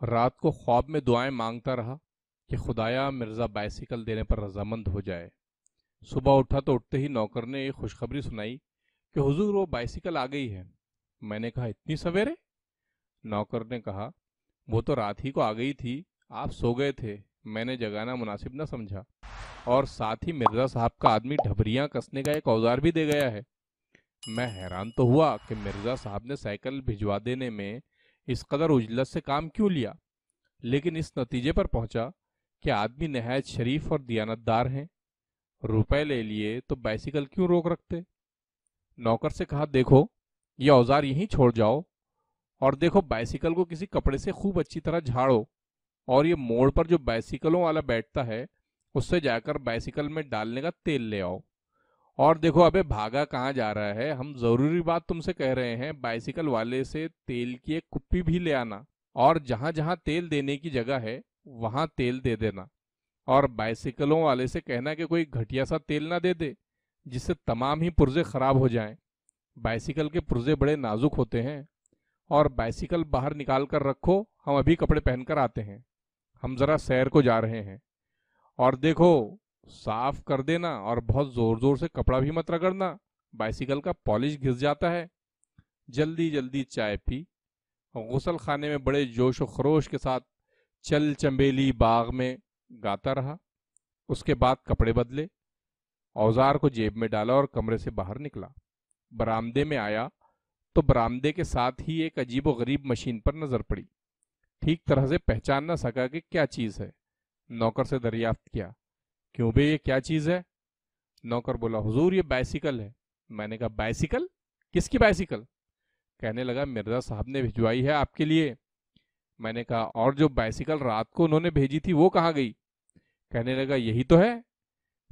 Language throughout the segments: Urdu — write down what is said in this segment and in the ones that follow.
رات کو خواب میں دعائیں مانگتا رہا کہ خدایا مرزا بائسیکل دینے پر رضامند ہو جائے۔ صبح اٹھا تو اٹھتے ہی نوکر نے ایک خوشخبری سنائی کہ حضور وہ بائسیکل آ گئی ہے۔ میں نے کہا اتنی سویرے؟ نوکر نے کہا وہ تو رات ہی کو آ گئی تھی، آپ سو گئے تھے، میں نے جگانا مناسب نہ سمجھا، اور ساتھ ہی مرزا صاحب کا آدمی ڈھبریاں کسنے کا ایک اوزار بھی دے گیا ہے۔ میں حیران تو ہوا کہ مرزا صاحب نے سائیکل بھجوا دینے میں اس قدر عجلت سے کام کیوں لیا، لیکن اس نتیجے پر پہنچا کہ آدمی نہایت شریف اور دیانتدار ہیں۔ روپے لے لیے تو بائسیکل کیوں روک رکھتے؟ نوکر سے کہا دیکھو یہ اوزار یہیں چھوڑ جاؤ، اور دیکھو بائسیکل کو کسی کپڑے سے خوب اچھی طرح جھاڑو، اور یہ موڑ پر جو بائسیکلوں والا بیٹھتا ہے اس سے جا کر بائسیکل میں ڈالنے کا تیل لے آؤ، اور دیکھو ابے بھاگا کہاں جا رہا ہے، ہم ضروری بات تم سے کہہ رہے ہیں، بائسیکل والے سے تیل کی ایک کپی بھی لے آنا، اور جہاں جہاں تیل دینے کی جگہ ہے وہاں تیل دے دینا، اور بائسیکلوں والے سے کہنا کہ کوئی گھٹیا سا تیل نہ دے دے جس سے تمام ہی پرزے خراب ہو جائیں۔ بائسیکل کے پرزے بڑے نازک ہوتے ہیں، اور بائسیکل باہر نکال کر رکھو، ہم ابھی کپڑے پہن کر آتے ہیں، ہم ذرا سیر کو جا رہے ہیں، اور دیکھو صاف کر دینا، اور بہت زور زور سے کپڑا بھی مت رگڑنا، بائسیکل کا پالش گھس جاتا ہے۔ جلدی جلدی چائے پی، غسل خانے میں بڑے جوش و خروش کے ساتھ چل چنبیلی باغ میں گاتا رہا۔ اس کے بعد کپڑے بدلے، اوزار کو جیب میں ڈالا اور کمرے سے باہر نکلا۔ برآمدے میں آیا تو برآمدے کے ساتھ ہی ایک عجیب و غریب مشین پر نظر پڑی۔ ٹھیک طرح سے پہچان نہ سکا کہ کیا چیز ہے۔ نوکر سے دریافت کیا کیوں بے یہ کیا چیز ہے؟ نوکر بولا حضور یہ بائسیکل ہے۔ میں نے کہا بائسیکل؟ کس کی بائسیکل؟ کہنے لگا مرزا صاحب نے بھجوائی ہے آپ کے لیے۔ میں نے کہا اور جو بائسیکل رات کو انہوں نے بھیجی تھی وہ کہاں گئی؟ کہنے لگا یہی تو ہے۔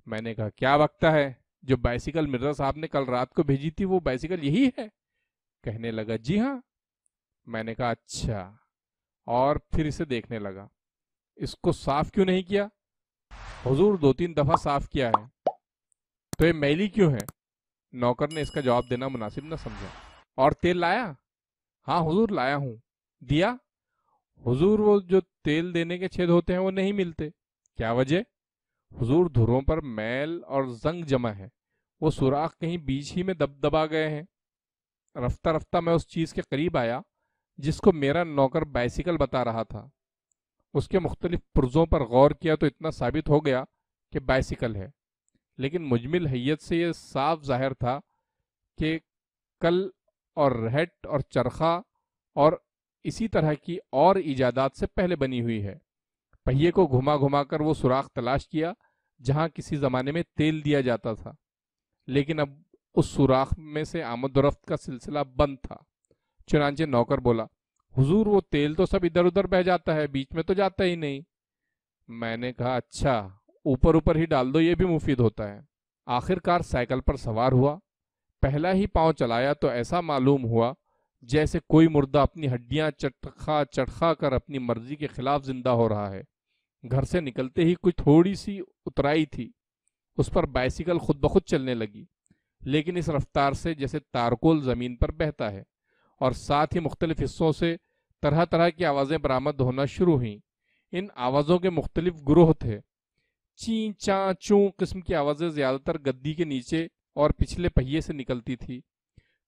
میں نے کہا کیا بکتا ہے، جو بائسیکل مرزا صاحب نے کل رات کو بھیجی تھی وہ بائسیکل یہی ہے؟ کہنے لگا جی ہاں۔ میں نے کہا اچھا، اور پھر اسے دیکھنے لگا، اس کو صاف کیوں نہیں کیا؟ حضور 2-3 دفعہ صاف کیا ہے۔ تو یہ میلی کیوں ہے؟ نوکر نے اس کا جواب دینا مناسب نہ سمجھا۔ اور تیل لایا؟ ہاں حضور لایا ہوں۔ دیا؟ حضور وہ جو تیل دینے کے چھید ہوتے ہیں وہ نہیں ملتے۔ کیا وجہ؟ حضور دھروں پر میل اور زنگ جمع ہے، وہ سوراخ کہیں بیچ ہی میں دبا گئے ہیں۔ رفتہ رفتہ میں اس چیز کے قریب آیا جس کو میرا نوکر بائسیکل بتا رہا تھا۔ اس کے مختلف پرزوں پر غور کیا تو اتنا ثابت ہو گیا کہ بائسیکل ہے، لیکن مجمل حیت سے یہ صاف ظاہر تھا کہ کل اور رہٹ اور چرخہ اور اسی طرح کی اور ایجادات سے پہلے بنی ہوئی ہے۔ پہیے کو گھما گھما کر وہ سوراخ تلاش کیا جہاں کسی زمانے میں تیل دیا جاتا تھا، لیکن اب اس سوراخ میں سے آمد و رفت کا سلسلہ بند تھا۔ چنانچہ نوکر بولا حضور وہ تیل تو سب ادھر ادھر بہہ جاتا ہے، بیچ میں تو جاتا ہی نہیں۔ میں نے کہا اچھا، اوپر اوپر ہی ڈال دو، یہ بھی مفید ہوتا ہے۔ آخر کار سائیکل پر سوار ہوا۔ پہلا ہی پاؤں چلایا تو ایسا معلوم ہوا جیسے کوئی مردہ اپنی ہڈیاں چٹخا چٹخا کر اپنی مرضی کے خلاف زندہ ہو رہا ہے۔ گھر سے نکلتے ہی کچھ تھوڑی سی اترائی تھی، اس پر بائسیکل خود بخود چلنے لگی، لیکن اس رفتار سے جیسے تارکول زمین پر بہتا ہے، اور ساتھ ہی مختلف حصوں سے طرح طرح کی آوازیں برآمد ہونا شروع ہوئیں۔ ان آوازوں کے مختلف گروہ تھے۔ چین چاں چوں قسم کی آوازیں زیادہ تر گدی کے نیچے اور پچھلے پہیے سے نکلتی تھی۔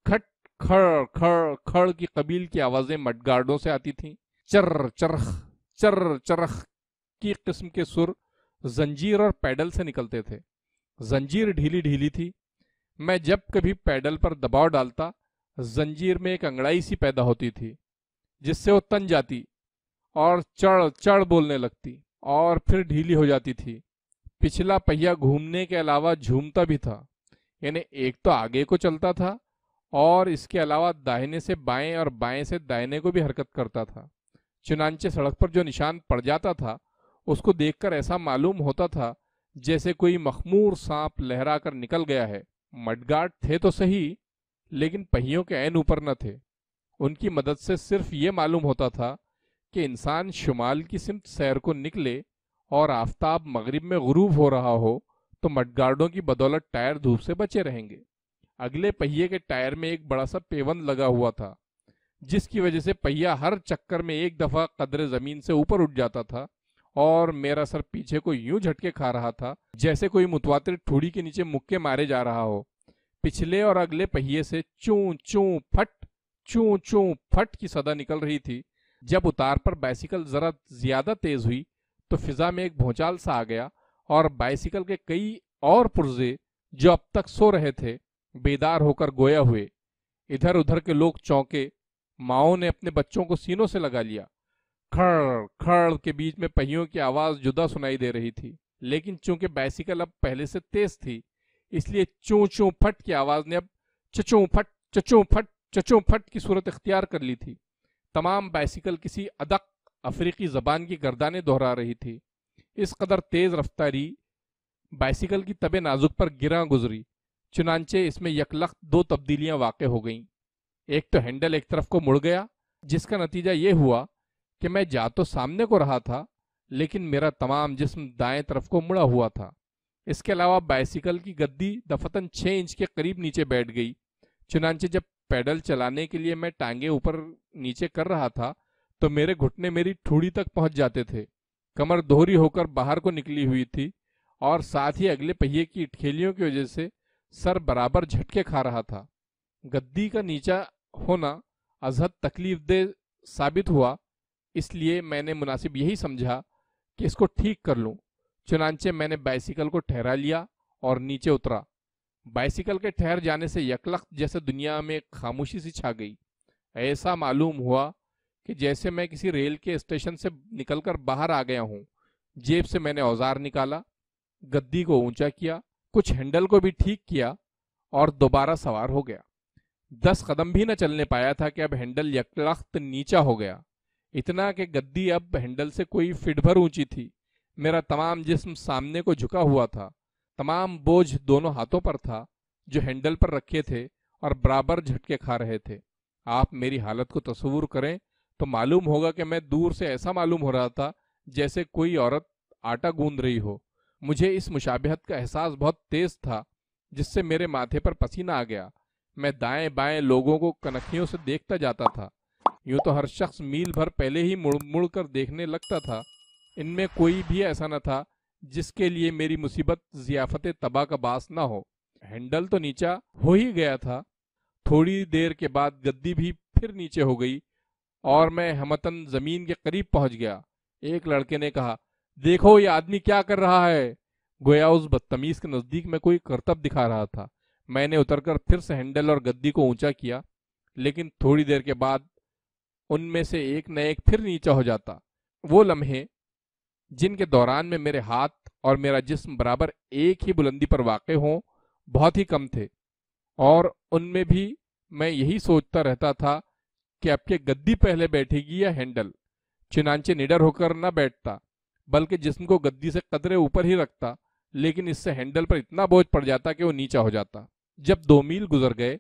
کھٹ کھڑ کھڑ کھڑ کی قبیل کی آوازیں مڈ گارڈوں سے آتی تھیں۔ چر چرخ کی قسم کے سر زنجیر اور پیڈل سے نکلتے تھے۔ زنجیر ڈھیلی ڈھیلی تھی، میں جب کبھی پیڈل پر دباؤ ڈالتا زنجیر میں ایک انگڑائی سی پیدا ہوتی تھی جس سے وہ تن جاتی اور چڑ چڑ بولنے لگتی، اور پھر ڈھیلی ہو جاتی تھی۔ پچھلا پہیا گھومنے کے علاوہ جھومتا بھی تھا، یعنی ایک تو آگے کو چلتا تھا اور اس کے علاوہ داہنے سے بائیں اور بائیں سے دائنے کو بھی حرکت کرتا تھا۔ چنانچہ سڑک پر جو نشان پڑ جاتا تھا اس کو دیکھ کر ایسا معلوم ہوتا تھا جیسے کوئی مخمور سانپ لہرا کر نکل گیا ہے۔ مڈگارڈ تھے تو صحیح، لیکن پہیوں کے عین اوپر نہ تھے۔ ان کی مدد سے صرف یہ معلوم ہوتا تھا کہ انسان شمال کی سمت سیر کو نکلے اور آفتاب مغرب میں غروب ہو رہا ہو تو مڈگارڈوں کی بدولت ٹائر دھوپ سے بچے رہیں گے۔ اگلے پہیے کے ٹائر میں ایک بڑا سا پیوند لگا ہوا تھا جس کی وجہ سے پہیا ہر چکر میں ایک دفعہ قدر زمین سے اوپر اٹھ جاتا تھا اور میرا سر پیچھے کو یوں جھٹکے کھا رہا تھا جیسے کوئی متواتر ٹھوڑی کے نیچے مکے مارے جا رہا ہو۔ پچھلے اور اگلے پہیے سے چوں چوں پھٹ کی صدا نکل رہی تھی۔ جب اتار پر بائسیکل ذرا زیادہ تیز ہوئی تو فضا میں ایک بھونچال سا آ گیا اور بائسیکل کے کئی اور پرزے جو اب تک سو رہے تھے بیدار ہو کر گویا ہوئے۔ ادھر ادھر کے لوگ چونکے، ماؤں نے اپنے بچوں کو سینوں سے لگا لیا۔ کھڑ کھڑ کے بیچ میں پہیوں کی آواز جدا سنائی دے رہی تھی، لیکن چونکہ بائسیکل اب پہلے سے تیز تھی اس لیے چوں چوں پھٹ کی آواز نے اب چچوں پھٹ چچوں پھٹ چچوں پھٹ کی صورت اختیار کر لی تھی۔ تمام بائسیکل کسی ادق افریقی زبان کی گردانیں دہرا رہی تھی۔ اس قدر تیز رفتاری بائسیکل کی تب نازک پر گراں گزری، چنانچہ اس میں یکلخت دو تبدیلیاں واقع ہو گئیں۔ ایک تو ہینڈل ایک طرف کو مڑ گیا، جس کا نتیجہ یہ ہوا کہ میں جا تو سامنے کو رہا تھا لیکن میرا تمام جسم دائیں طرف کو مڑا ہوا تھا۔ اس کے علاوہ بائسیکل کی گدی دفتن 6 انچ کے قریب نیچے بیٹھ گئی، چنانچہ جب پیڈل چلانے کے لیے میں ٹانگیں اوپر نیچے کر رہا تھا تو میرے گھٹنے میری ٹھوڑی تک پہنچ جاتے تھے۔ کمر دوہری ہو کر باہر کو نکلی ہوئی تھی اور ساتھ ہی اگلے پہیے کی اٹکھیلیوں کی وجہ سے سر برابر جھٹکے کھا رہا تھا۔ گدی کا نیچا ہونا ازحد تکلیف دہ ثابت ہوا، اس لیے میں نے مناسب یہی سمجھا کہ اس کو ٹھیک کر لوں۔ چنانچہ میں نے بائسیکل کو ٹھہرا لیا اور نیچے اترا۔ بائسیکل کے ٹھہر جانے سے یکلخت جیسے دنیا میں خاموشی سی چھا گئی۔ ایسا معلوم ہوا کہ جیسے میں کسی ریل کے اسٹیشن سے نکل کر باہر آ گیا ہوں۔ جیب سے میں نے اوزار نکالا، گدی کو اونچا کیا، کچھ ہینڈل کو بھی ٹھیک کیا اور دوبارہ سوار ہو گیا۔ 10 قدم بھی نہ چلنے پایا تھا کہ اب ہینڈل یکلخت نیچا ہو گیا، اتنا کہ گدی اب ہینڈل سے کوئی فٹ بھر اونچی تھی۔ میرا تمام جسم سامنے کو جھکا ہوا تھا، تمام بوجھ دونوں ہاتھوں پر تھا جو ہینڈل پر رکھے تھے اور برابر جھٹکے کھا رہے تھے۔ آپ میری حالت کو تصور کریں تو معلوم ہوگا کہ میں دور سے ایسا معلوم ہو رہا تھا جیسے کوئی عورت آٹا گوندھ رہی ہو۔ مجھے اس مشابہت کا احساس بہت تیز تھا جس سے میرے ماتھے پر پسینہ آ گیا۔ میں دائیں بائیں لوگوں کو کنکھیوں سے دیکھتا جاتا تھا، یوں تو ہر شخص میل بھر پہلے ہی مڑ مڑ کر دیکھنے لگتا تھا۔ ان میں کوئی بھی ایسا نہ تھا جس کے لیے میری مصیبت ضیافت تباہ کا باعث نہ ہو۔ ہینڈل تو نیچا ہو ہی گیا تھا، تھوڑی دیر کے بعد گدی بھی پھر نیچے ہو گئی اور میں ہمتن زمین کے قریب پہنچ گیا۔ ایک لڑکے نے کہا، دیکھو یہ آدمی کیا کر رہا ہے، گویا اس بدتمیز کے نزدیک میں کوئی کرتب دکھا رہا تھا۔ میں نے اتر کر پھر سے ہینڈل اور گدی کو اونچا کیا، لیکن تھوڑی دیر کے بعد ان میں سے ایک نہ ایک پھر نیچا ہو جاتا۔ وہ لمحے جن کے دوران میں میرے ہاتھ اور میرا جسم برابر ایک ہی بلندی پر واقع ہوں بہت ہی کم تھے، اور ان میں بھی میں یہی سوچتا رہتا تھا کہ اب کہ گدی پہلے بیٹھے گی یا ہینڈل۔ چنانچہ نڈر ہو کر نہ بیٹھتا بلکہ جسم کو گدی سے قدرے اوپر ہی رکھتا، لیکن اس سے ہینڈل پر اتنا بوجھ پڑ جاتا کہ وہ نیچا ہو جاتا۔ جب 2 میل گزر گئے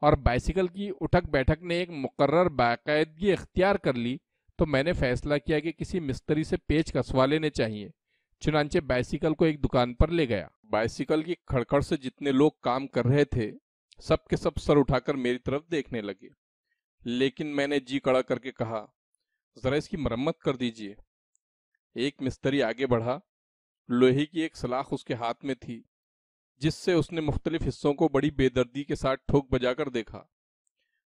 اور بائسیکل کی اٹھک بیٹھک نے ایک مقرر باقاعدگی اختیار کر لی تو میں نے فیصلہ کیا کہ کسی مستری سے پیچ کسوا لینے چاہیے۔ چنانچہ بائسیکل کو ایک دکان پر لے گیا۔ بائسیکل کی کھڑکھڑ سے جتنے لوگ کام کر رہے تھے سب کے سب سر اٹھا کر میری طرف دیکھنے لگے، لیکن میں نے جی کڑا کر کے کہا، ذرا اس کی مرمت کر دیجئے۔ ایک مستری آگے بڑھا، لوہے کی ایک سلاخ اس کے ہاتھ میں تھی جس سے اس نے مختلف حصوں کو بڑی بے دردی کے ساتھ ٹھوک بجا کر دیکھا۔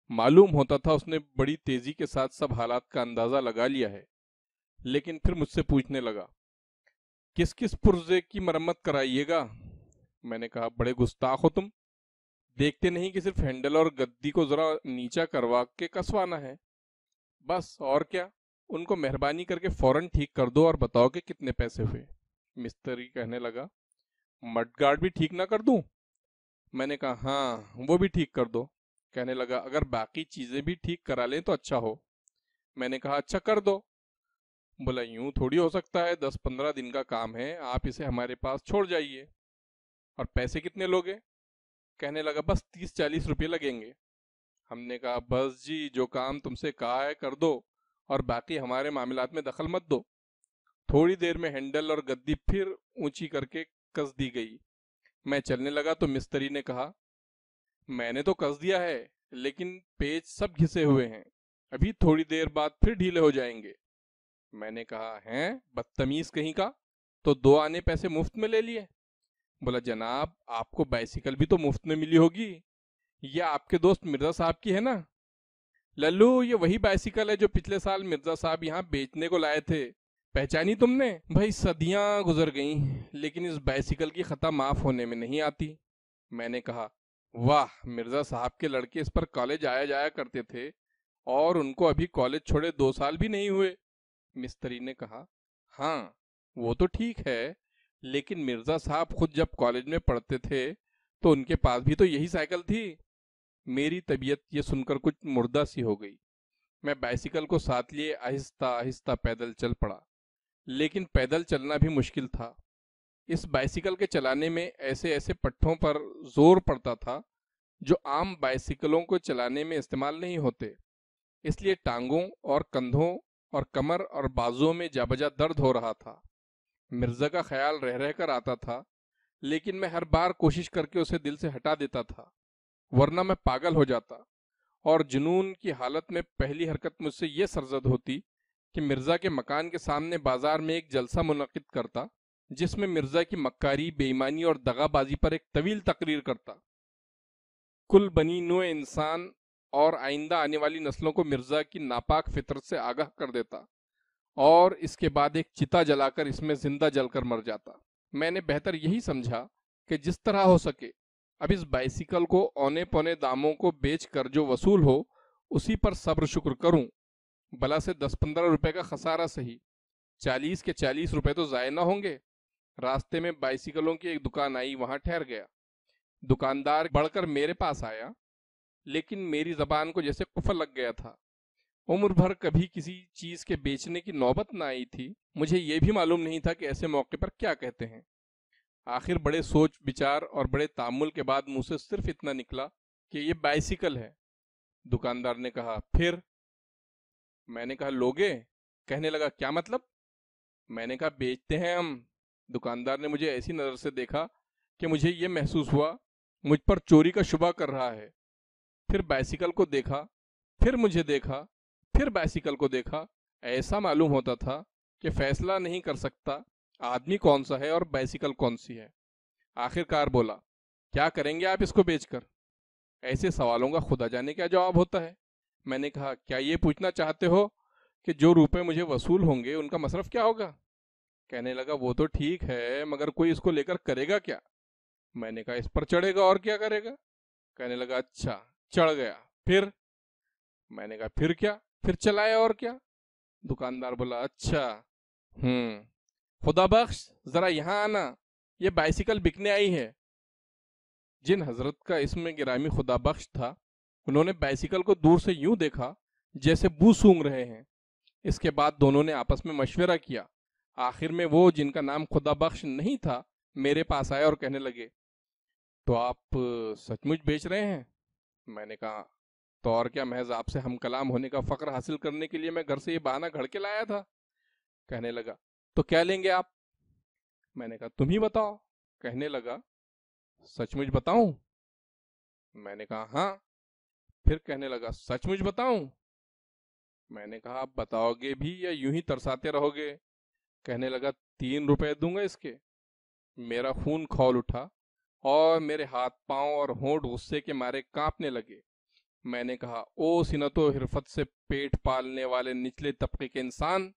معلوم ہوتا تھا اس نے بڑی تیزی کے ساتھ سب حالات کا اندازہ لگا لیا ہے، لیکن پھر مجھ سے پوچھنے لگا، کس کس پرزے کی مرمت کرائیے گا؟ میں نے کہا، بڑے گستاخ ہو تم، دیکھتے نہیں کہ صرف ہینڈل اور گدی کو ذرا نیچا کروا کے کسوانا ہے، بس اور کیا؟ ان کو مہربانی کر کے فوراً ٹھیک کر دو اور بتاؤ کہ کتنے پیسے ہوئے۔ مستری کہنے لگا، مڈ گارڈ بھی ٹھیک نہ کر دوں؟ میں نے کہا، ہاں وہ بھی ٹھیک کر دو۔ کہنے لگا، اگر باقی چیزیں بھی ٹھیک کرا لیں تو اچھا ہو۔ میں نے کہا، اچھا کر دو۔ بولا، یوں تھوڑی ہو سکتا ہے، 10-15 دن کا کام ہے، آپ اسے ہمارے پاس چھوڑ جائیے۔ اور پیسے کتنے لوگے؟ کہنے لگا، بس 30-40 روپے لگیں گے۔ ہم نے کہا، بس جی، جو کام تم سے کہا ہے کر دو اور باقی ہمارے معاملات میں دخل مت دو۔ تھوڑی دیر میں ہینڈل اور گدی پھر اونچی کر کے کس دی گئی۔ میں چلنے لگا تو مستری نے کہا، میں نے تو کس دیا ہے لیکن پیچ سب گھسے ہوئے ہیں۔ ابھی تھوڑی دیر بعد پھر ڈھیلے ہو جائیں گے۔ میں نے کہا ہیں بدتمیز کہیں کا، تو 2 آنے پیسے مفت میں لے لیے؟ بولا جناب آپ کو بائسیکل بھی تو مفت میں ملی ہوگی، یہ آپ کے دوست مرزا صاحب کی ہے نا؟ للو یہ وہی بائسیکل ہے جو پچھلے سال مرزا صاحب یہاں بیچنے کو لائے تھے، پہچانی تم نے؟ بھائی صدیاں گزر گئیں لیکن اس بائسیکل کی خطا معاف ہونے میں نہیں آتی۔ میں نے کہا واہ، مرزا صاحب کے لڑکے اس پر کالج آیا جایا کرتے تھے اور ان کو ابھی کالج چھوڑے 2 سال بھی نہیں ہوئے۔ مستری نے کہا ہاں وہ تو ٹھیک ہے، لیکن مرزا صاحب خود جب کالج میں پڑھتے تھے تو ان کے پاس بھی تو یہی سائیکل تھی۔ میری طبیعت یہ سن کر کچھ مردہ سی ہو گئی۔ میں بائسیکل کو ساتھ لیے آہستہ آہستہ پیدل چل پڑا، لیکن پیدل چلنا بھی مشکل تھا۔ اس بائسیکل کے چلانے میں ایسے ایسے پٹھوں پر زور پڑتا تھا جو عام بائسیکلوں کو چلانے میں استعمال نہیں ہوتے، اس لیے ٹانگوں اور کندھوں اور کمر اور بازوؤں میں جا بجا درد ہو رہا تھا۔ مرزا کا خیال رہ رہ کر آتا تھا، لیکن میں ہر بار کوشش کر کے اسے دل سے ہٹا دیتا تھا، ورنہ میں پاگل ہو جاتا، اور جنون کی حالت میں پہلی حرکت مجھ سے یہ سرزد ہوتی کہ مرزا کے مکان کے سامنے بازار میں ایک جلسہ منعقد کرتا جس میں مرزا کی مکاری، بے ایمانی اور دغا بازی پر ایک طویل تقریر کرتا۔ کل بنی نوع انسان اور آئندہ آنے والی نسلوں کو مرزا کی ناپاک فطرت سے آگاہ کر دیتا، اور اس کے بعد ایک چتا جلا کر اس میں زندہ جل کر مر جاتا۔ میں نے بہتر یہی سمجھا کہ جس طرح ہو سکے اب اس بائسیکل کو اونے پونے داموں کو بیچ کر جو وصول ہو اسی پر صبر شکر کروں، بلا سے 10-15 روپے کا خسارہ سہی، 40 کے 40 روپے تو ضائع نہ ہوں گے۔ راستے میں بائسیکلوں کی ایک دکان آئی، وہاں ٹھہر گیا۔ دکاندار بڑھ کر میرے پاس آیا، لیکن میری زبان کو جیسے قفل لگ گیا تھا۔ عمر بھر کبھی کسی چیز کے بیچنے کی نوبت نہ آئی تھی، مجھے یہ بھی معلوم نہیں تھا کہ ایسے موقع پر کیا کہتے ہیں۔ آخر بڑے سوچ بچار اور بڑے تامل کے بعد منہ سے صرف اتنا نکلا کہ یہ بائسیکل ہے۔ دکاندار نے کہا پھر؟ میں نے کہا لوگے؟ کہنے لگا کیا مطلب؟ میں نے کہا بیچتے ہیں ہم۔ دکاندار نے مجھے ایسی نظر سے دیکھا کہ مجھے یہ محسوس ہوا مجھ پر چوری کا شبہ کر رہا ہے۔ پھر بائسیکل کو دیکھا، پھر مجھے دیکھا، پھر بائسیکل کو دیکھا۔ ایسا معلوم ہوتا تھا کہ فیصلہ نہیں کر سکتا آدمی کون سا ہے اور بائسیکل کون سی ہے۔ آخر کار بولا کیا کریں گے آپ اس کو بیچ کر؟ ایسے سوالوں کا خدا جانے کیا جواب ہوتا ہے۔ میں نے کہا کیا یہ پوچھنا چاہتے ہو کہ جو روپے مجھے وصول ہوں گے ان کا مصرف کیا ہوگا؟ کہنے لگا وہ تو ٹھیک ہے، مگر کوئی اس کو لے کر کرے گا کیا؟ میں نے کہا اس پر چڑھے گا اور کیا کرے گا۔ کہنے لگا اچھا چڑھ گیا پھر؟ میں نے کہا پھر کیا، پھر چلایا اور کیا۔ دکاندار بولا اچھا خدا بخش ذرا یہاں آنا، یہ بائسیکل بکنے آئی ہے۔ جن حضرت کا اسم گرامی خدا بخش تھا انہوں نے بائسیکل کو دور سے یوں دیکھا جیسے بو سونگ رہے ہیں۔ اس کے بعد دونوں نے آپس میں مشورہ کیا۔ آخر میں وہ جن کا نام خدا بخش نہیں تھا میرے پاس آئے اور کہنے لگے تو آپ سچ مچ بیچ رہے ہیں؟ میں نے کہا تو اور کیا، محض آپ سے ہم کلام ہونے کا فخر حاصل کرنے کے لیے میں گھر سے یہ بہانہ گھڑ کے لایا تھا۔ کہنے لگا تو کیا لیں گے آپ؟ میں نے کہا تم ہی بتاؤ۔ کہنے لگا سچ مچ بتاؤں؟ میں نے کہا ہاں۔ پھر کہنے لگا سچ مچ بتاؤں؟ میں نے کہا آپ بتاؤ گے بھی یا یوں ہی ترساتے رہو گے؟ کہنے لگا 3 روپے دوں گا اس کے۔ میرا خون کھول اٹھا اور میرے ہاتھ پاؤں اور ہونٹ غصے کے مارے کانپنے لگے۔ میں نے کہا او صنعت و حرفت سے پیٹ پالنے والے نچلے طبقے کے انسان،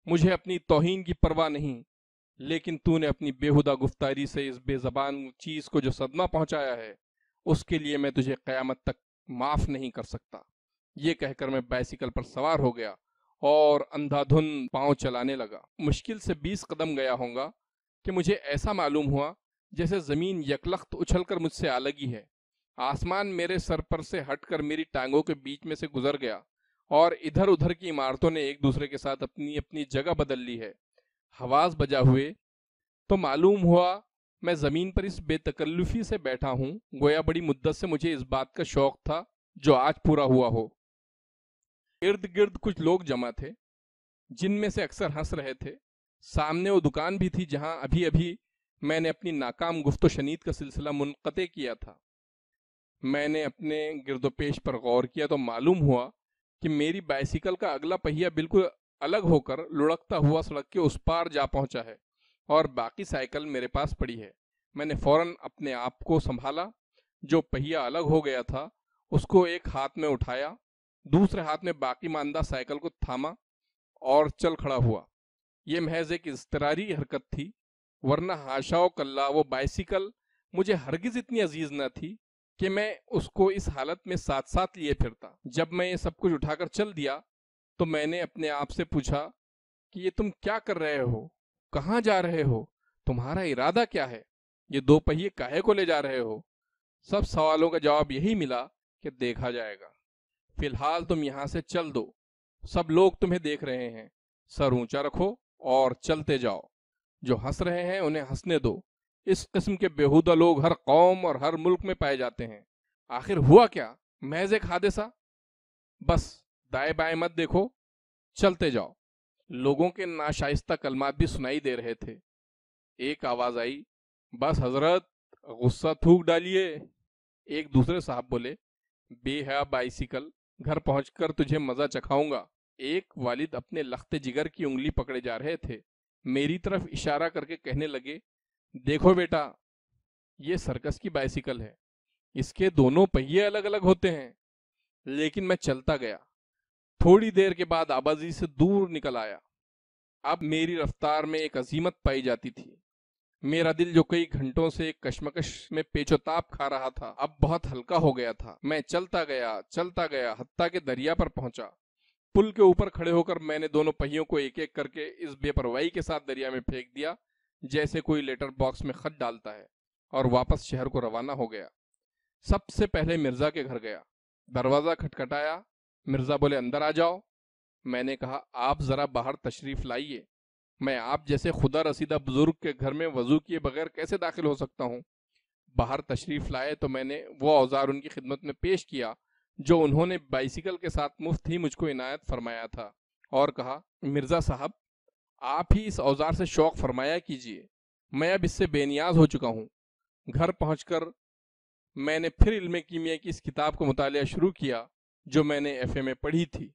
مجھے اپنی توہین کی پرواہ نہیں، لیکن تو نے اپنی بےہودہ گفتاری سے اس بے زبان چیز کو جو صدمہ پہنچایا ہے اس کے لیے میں تجھے قیامت تک معاف نہیں کر سکتا۔ یہ کہہ کر میں بائسیکل پر سوار ہو گیا اور اندھا دھند پاؤں چلانے لگا۔ مشکل سے 20 قدم گیا ہوں گا کہ مجھے ایسا معلوم ہوا جیسے زمین یکلخت اچھل کر مجھ سے آلگی ہے۔ آسمان میرے سر پر سے ہٹ کر میری ٹانگوں کے بیچ میں سے گزر گیا اور ادھر ادھر کی عمارتوں نے ایک دوسرے کے ساتھ اپنی اپنی جگہ بدل لی ہے۔ حواس بجا ہوئے تو معلوم ہوا میں زمین پر اس بے تکلفی سے بیٹھا ہوں گویا بڑی مدت سے مجھے اس بات کا شوق تھا جو آج پورا ہوا ہو۔ ارد گرد کچھ لوگ جمع تھے جن میں سے اکثر ہنس رہے تھے۔ سامنے وہ دکان بھی تھی جہاں ابھی ابھی میں نے اپنی ناکام گفت و شنید کا سلسلہ منقطع کیا تھا۔ میں نے اپنے گرد و پیش پر غور کیا تو معلوم ہوا کہ میری بائسیکل کا اگلا پہیا بالکل الگ ہو کر لڑکتا ہوا سڑک کے اس پار جا پہنچا ہے اور باقی سائیکل میرے پاس پڑی ہے۔ میں نے فوراً اپنے آپ کو سنبھالا، جو پہیا الگ ہو گیا تھا اس کو ایک ہاتھ میں اٹھایا، دوسرے ہاتھ میں باقی ماندہ سائیکل کو تھاما اور چل کھڑا ہوا۔ یہ محض ایک اضطراری حرکت تھی، ورنہ حاشا و کلا وہ بائسیکل مجھے ہرگز اتنی عزیز نہ تھی کہ میں اس کو اس حالت میں ساتھ ساتھ لیے پھرتا۔ جب میں یہ سب کچھ اٹھا کر چل دیا تو میں نے اپنے آپ سے پوچھا کہ یہ تم کیا کر رہے ہو، کہاں جا رہے ہو، تمہارا ارادہ کیا ہے، یہ دو پہیے کاہے کو لے جا رہے ہو؟ سب سوالوں کا جواب یہی ملا کہ دیکھا جائے گا، فی الحال تم یہاں سے چل دو، سب لوگ تمہیں دیکھ رہے ہیں، سر اونچا رکھو اور چلتے جاؤ، جو ہنس رہے ہیں انہیں ہنسنے دو، اس قسم کے بیہودہ لوگ ہر قوم اور ہر ملک میں پائے جاتے ہیں۔ آخر ہوا کیا؟ محض ایک حادثہ، بس دائیں بائیں مت دیکھو، چلتے جاؤ۔ لوگوں کے ناشائستہ کلمات بھی سنائی دے رہے تھے۔ ایک آواز آئی، بس حضرت غصہ تھوک ڈالیے۔ ایک دوسرے صاحب بولے، بے حیا بائسیکل، گھر پہنچ کر تجھے مزہ چکھاؤں گا۔ ایک والد اپنے لخت جگر کی انگلی پکڑے جا رہے تھے، میری طرف اشارہ کر کے کہنے لگے، دیکھو بیٹا، یہ سرکس کی بائسیکل ہے، اس کے دونوں پہیے الگ الگ ہوتے ہیں۔ لیکن میں چلتا گیا، تھوڑی دیر کے بعد آبازی سے دور نکل آیا۔ اب میری رفتار میں ایک عزیمت پائی جاتی تھی۔ میرا دل جو کئی گھنٹوں سے ایک کشمکش میں پیچ و تاب کھا رہا تھا، اب بہت ہلکا ہو گیا تھا۔ میں چلتا گیا حتیٰ کہ دریا پر پہنچا۔ پل کے اوپر کھڑے ہو کر میں نے دونوں پہیوں کو ایک ایک کر کے اس بے پرواہی کے ساتھ دریا میں پھینک دیا جیسے کوئی لیٹر باکس میں خط ڈالتا ہے، اور واپس شہر کو روانہ ہو گیا۔ سب سے پہلے مرزا کے گھر گیا، دروازہ کھٹکھٹایا، مرزا بولے، اندر آ جاؤ۔ میں نے کہا، آپ ذرا باہر تشریف لائیے، میں آپ جیسے خدا رسیدہ بزرگ کے گھر میں وضو کیے بغیر کیسے داخل ہو سکتا ہوں؟ باہر تشریف لائے تو میں نے وہ اوزار ان کی خدمت میں پیش کیا جو انہوں نے بائسیکل کے ساتھ مفت ہی مجھ کو عنایت فرمایا تھا، اور کہا، مرزا صاحب، آپ ہی اس اوزار سے شوق فرمایا کیجئے، میں اب اس سے بے نیاز ہو چکا ہوں۔ گھر پہنچ کر میں نے پھر علم کیمیا کی اس کتاب کو مطالعہ شروع کیا جو میں نے ایف اے میں پڑھی تھی۔